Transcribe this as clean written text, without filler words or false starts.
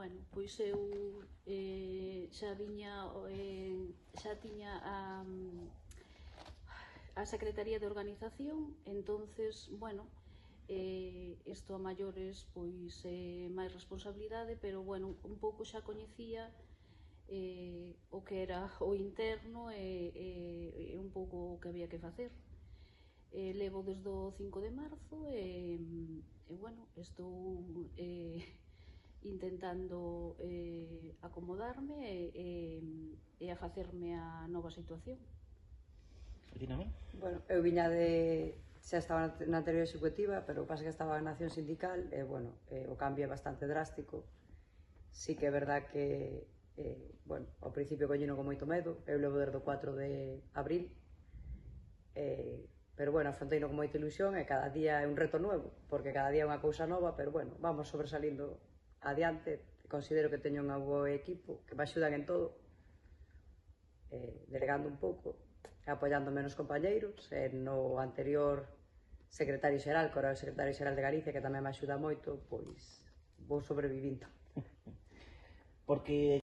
bueno, pois eu xa tiña a Secretaría de Organización, entonces, bueno, isto a maiores pois máis responsabilidade, pero bueno, un pouco xa coñecía o que era o interno e un pouco o que había que facer. Levo desde o 5 de marzo e bueno, estou intentando acomodarme e a facerme a nova situación. Bueno, eu viña de... xa estaba na anterior executiva, pero o que pasa que estaba na acción sindical e, bueno, o cambio é bastante drástico. Sí que é verdad que, bueno, ao principio collino con moito medo, eu levo desde o 4 de abril, pero, bueno, afronteino con moita ilusión e cada día é un reto novo, porque cada día é unha cousa nova, pero, bueno, vamos sobresalindo adiante. Considero que teño un bo equipo, que me axudan en todo, delegando un pouco, apoiándome nos compañeiros, no anterior secretario xeral, que era o secretario xeral de Galicia, que tamén me axuda moito, pois vou sobrevivindo. Porque